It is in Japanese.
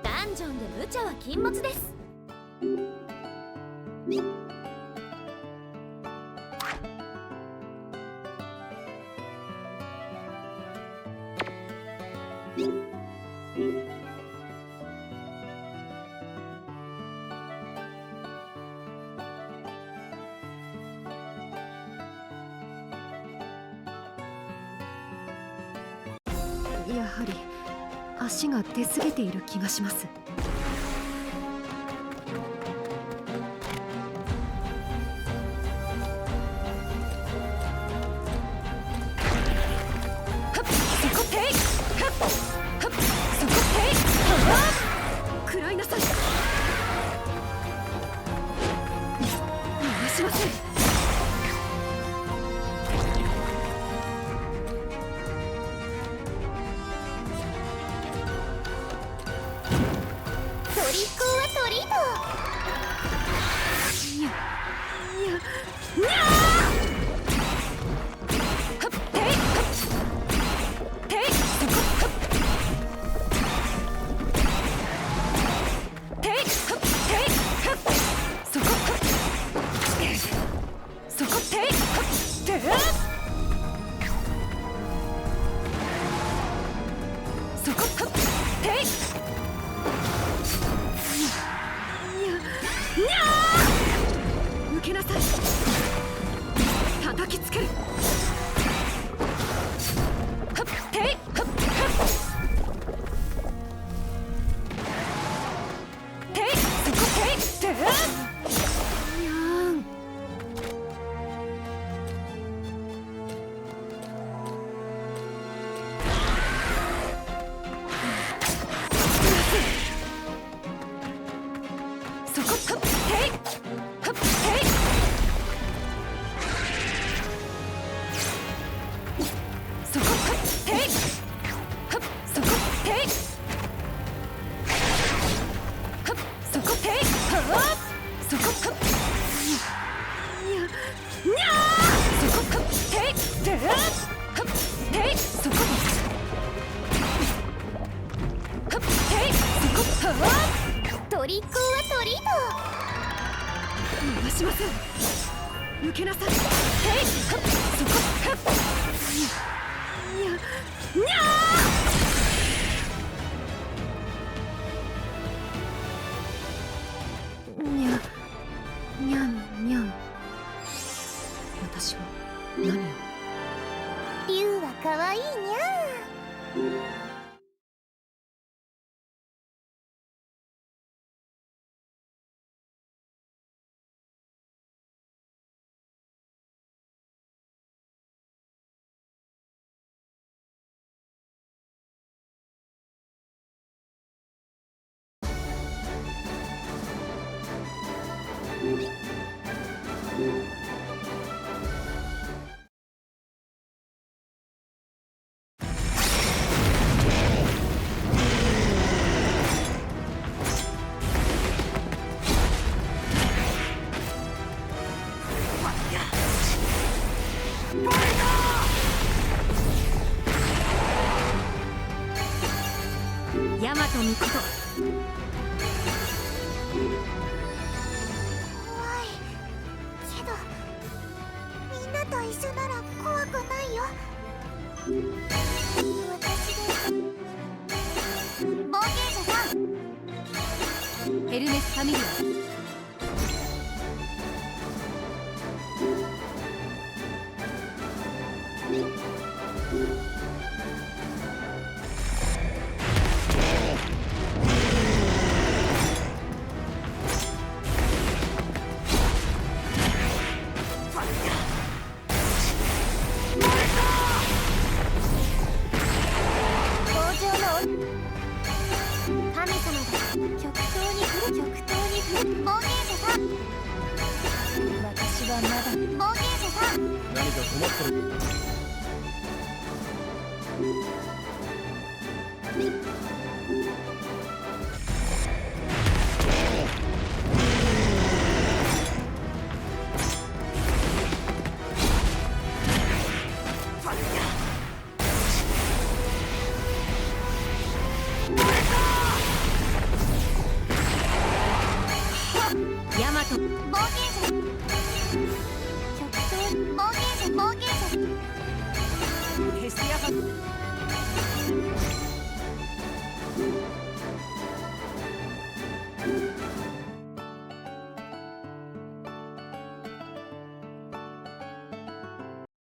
ダンジョンで無茶は禁物です。やはり足が出過ぎている気がします。食らいなさい。逃がしません。受けなさい。叩きつける。トリックオアトリート。逃がしません。受けなさい。にゃんにゃん。私は何を。竜は可愛いにゃー。ヤマトミコト。怖いけどみんなと一緒なら怖くないよ。私です。冒険者さん。ヘルメス・ファミリア。る。